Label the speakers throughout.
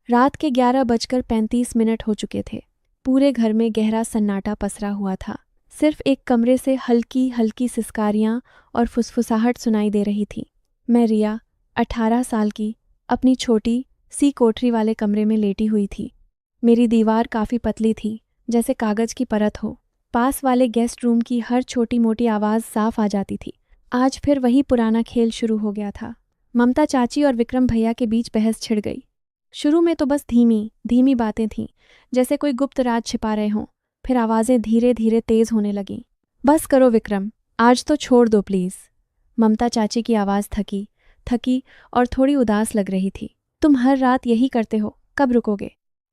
Speaker 1: रात के 11:35 हो चुके थे। पूरे घर में गहरा सन्नाटा पसरा हुआ था। सिर्फ एक कमरे से हल्की हल्की सिसकारियाँ और फुसफुसाहट सुनाई दे रही थी। मैं रिया, 18 साल की, अपनी छोटी सी कोठरी वाले कमरे में लेटी हुई थी। मेरी दीवार काफ़ी पतली थी, जैसे कागज़ की परत हो। पास वाले गेस्ट रूम की हर छोटी मोटी आवाज़ साफ आ जाती थी। आज फिर वही पुराना खेल शुरू हो गया था। ममता चाची और विक्रम भैया के बीच बहस छिड़ गई। शुरू में तो बस धीमी धीमी बातें थीं, जैसे कोई गुप्त राज छिपा रहे हों। फिर आवाज़ें धीरे धीरे तेज़ होने लगीं। बस करो विक्रम, आज तो छोड़ दो प्लीज़। ममता चाची की आवाज़ थकी थकी और थोड़ी उदास लग रही थी। तुम हर रात यही करते हो, कब रुकोगे?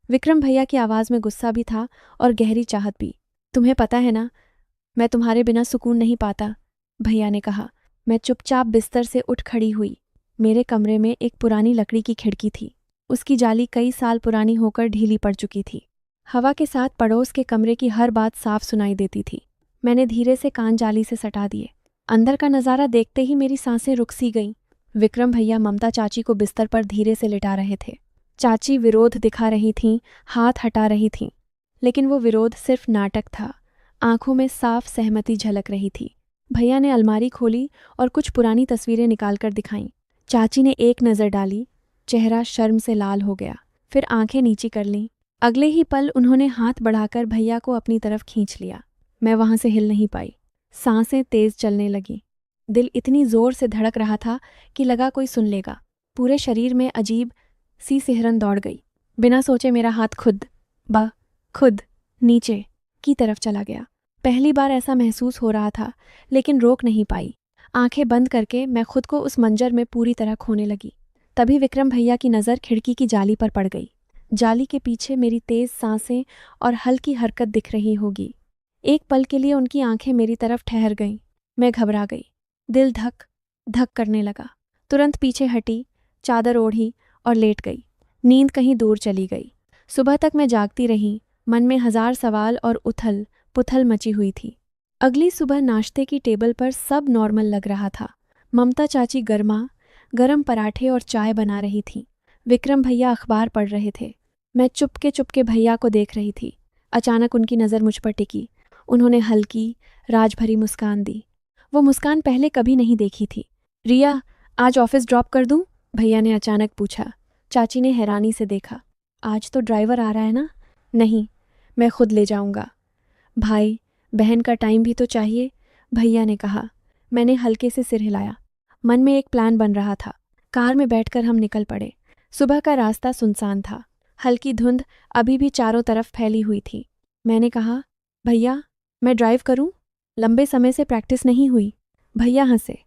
Speaker 1: विक्रम भैया की आवाज़ में गुस्सा भी था और गहरी चाहत भी। तुम्हें पता है ना, मैं तुम्हारे बिना सुकून नहीं पाता, भैया ने कहा। मैं चुपचाप बिस्तर से उठ खड़ी हुई। मेरे कमरे में एक पुरानी लकड़ी की खिड़की थी। उसकी जाली कई साल पुरानी होकर ढीली पड़ चुकी थी। हवा के साथ पड़ोस के कमरे की हर बात साफ सुनाई देती थी। मैंने धीरे से कान जाली से सटा दिए। अंदर का नज़ारा देखते ही मेरी सांसें रुक सी गईं। विक्रम भैया ममता चाची को बिस्तर पर धीरे से लिटा रहे थे। चाची विरोध दिखा रही थीं, हाथ हटा रही थीं, लेकिन वो विरोध सिर्फ नाटक था। आंखों में साफ सहमति झलक रही थी। भैया ने अलमारी खोली और कुछ पुरानी तस्वीरें निकालकर दिखाईं। चाची ने एक नज़र डाली, चेहरा शर्म से लाल हो गया, फिर आंखें नीची कर लीं। अगले ही पल उन्होंने हाथ बढ़ाकर भैया को अपनी तरफ खींच लिया। मैं वहां से हिल नहीं पाई। सांसें तेज चलने लगीं। दिल इतनी जोर से धड़क रहा था कि लगा कोई सुन लेगा। पूरे शरीर में अजीब सी सिहरन दौड़ गई। बिना सोचे मेरा हाथ खुद नीचे की तरफ चला गया। पहली बार ऐसा महसूस हो रहा था, लेकिन रोक नहीं पाई। आंखें बंद करके मैं खुद को उस मंजर में पूरी तरह खोने लगी। तभी विक्रम भैया की नज़र खिड़की की जाली पर पड़ गई। जाली के पीछे मेरी तेज सांसें और हल्की हरकत दिख रही होगी। एक पल के लिए उनकी आंखें मेरी तरफ ठहर गईं। मैं घबरा गई। दिल धक धक करने लगा। तुरंत पीछे हटी, चादर ओढ़ी और लेट गई। नींद कहीं दूर चली गई। सुबह तक मैं जागती रही, मन में हजार सवाल और उथल पुथल मची हुई थी। अगली सुबह नाश्ते की टेबल पर सब नॉर्मल लग रहा था। ममता चाची गरम पराठे और चाय बना रही थीं। विक्रम भैया अखबार पढ़ रहे थे। मैं चुपके भैया को देख रही थी। अचानक उनकी नज़र मुझ पर टिकी। उन्होंने हल्की राजभरी मुस्कान दी। वो मुस्कान पहले कभी नहीं देखी थी। रिया, आज ऑफिस ड्रॉप कर दूं? भैया ने अचानक पूछा। चाची ने हैरानी से देखा। आज तो ड्राइवर आ रहा है ना? नहीं, मैं खुद ले जाऊंगा। भाई बहन का टाइम भी तो चाहिए, भैया ने कहा। मैंने हल्के से सिर हिलाया। मन में एक प्लान बन रहा था। कार में बैठकर हम निकल पड़े। सुबह का रास्ता सुनसान था। हल्की धुंध अभी भी चारों तरफ फैली हुई थी। मैंने कहा, भैया मैं ड्राइव करूं? लंबे समय से प्रैक्टिस नहीं हुई। भैया हंसे।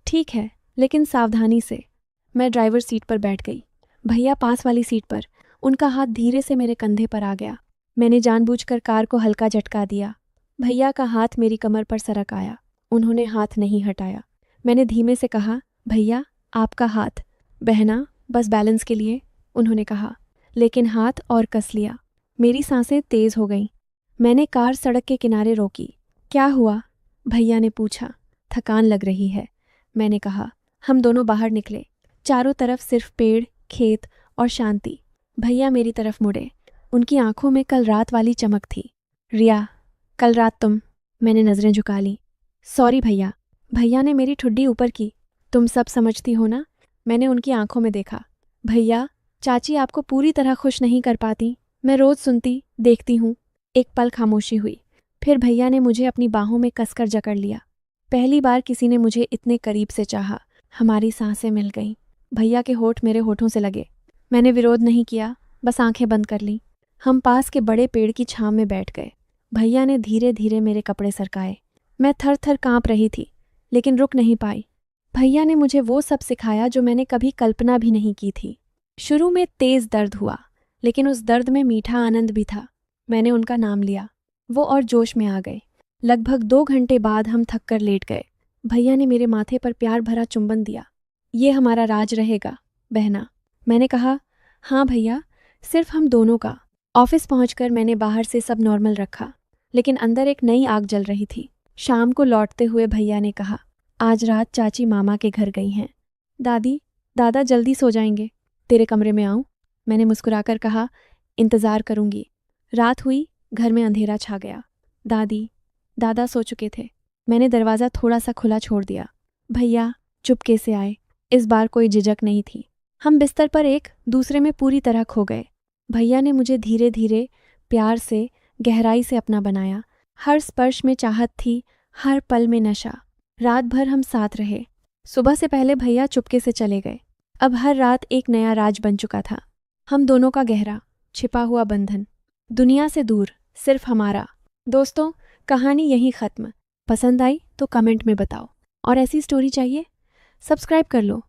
Speaker 1: ठीक है, लेकिन सावधानी से। मैं ड्राइवर सीट पर बैठ गई। भैया पास वाली सीट पर। उनका हाथ धीरे से मेरे कंधे पर आ गया। मैंने जानबूझकर कार को हल्का झटका दिया। भैया का हाथ मेरी कमर पर सरक आया। उन्होंने हाथ नहीं हटाया। मैंने धीमे से कहा, भैया आपका हाथ। बहना, बस बैलेंस के लिए, उन्होंने कहा, लेकिन हाथ और कस लिया। मेरी सांसें तेज हो गईं। मैंने कार सड़क के किनारे रोकी। क्या हुआ? भैया ने पूछा। थकान लग रही है, मैंने कहा। हम दोनों बाहर निकले। चारों तरफ सिर्फ पेड़, खेत और शांति। भैया मेरी तरफ मुड़े। उनकी आंखों में कल रात वाली चमक थी। रिया, कल रात तुम। मैंने नज़रें झुका लीं। सॉरी भैया। भैया ने मेरी ठुड्डी ऊपर की। तुम सब समझती हो ना? मैंने उनकी आंखों में देखा। भैया, चाची आपको पूरी तरह खुश नहीं कर पाती। मैं रोज सुनती, देखती हूँ। एक पल खामोशी हुई। फिर भैया ने मुझे अपनी बाहों में कसकर जकड़ लिया। पहली बार किसी ने मुझे इतने करीब से चाहा। हमारी सांसें मिल गईं। भैया के होठ मेरे होठों से लगे। मैंने विरोध नहीं किया, बस आंखें बंद कर लीं। हम पास के बड़े पेड़ की छांव में बैठ गए। भैया ने धीरे धीरे मेरे कपड़े सरकाए। मैं थर थर कांप रही थी, लेकिन रुक नहीं पाई। भैया ने मुझे वो सब सिखाया जो मैंने कभी कल्पना भी नहीं की थी। शुरू में तेज दर्द हुआ, लेकिन उस दर्द में मीठा आनंद भी था। मैंने उनका नाम लिया। वो और जोश में आ गए। लगभग 2 घंटे बाद हम थक कर लेट गए। भैया ने मेरे माथे पर प्यार भरा चुंबन दिया। ये हमारा राज रहेगा, बहना। मैंने कहा, हाँ भैया, सिर्फ हम दोनों का। ऑफिस पहुंचकर मैंने बाहर से सब नॉर्मल रखा, लेकिन अंदर एक नई आग जल रही थी। शाम को लौटते हुए भैया ने कहा, आज रात चाची मामा के घर गई हैं। दादा जल्दी सो जाएंगे। तेरे कमरे में आऊं? मैंने मुस्कुराकर कहा, इंतज़ार करूंगी। रात हुई, घर में अंधेरा छा गया। दादी, दादा सो चुके थे। मैंने दरवाज़ा थोड़ा सा खुला छोड़ दिया। भैया चुपके से आए। इस बार कोई झिझक नहीं थी। हम बिस्तर पर एक दूसरे में पूरी तरह खो गए। भैया ने मुझे धीरे धीरे, प्यार से, गहराई से अपना बनाया। हर स्पर्श में चाहत थी, हर पल में नशा। रात भर हम साथ रहे। सुबह से पहले भैया चुपके से चले गए। अब हर रात एक नया राज बन चुका था। हम दोनों का गहरा, छिपा हुआ बंधन, दुनिया से दूर, सिर्फ हमारा। दोस्तों, कहानी यहीं ख़त्म। पसंद आई तो कमेंट में बताओ। और ऐसी स्टोरी चाहिए? सब्सक्राइब कर लो।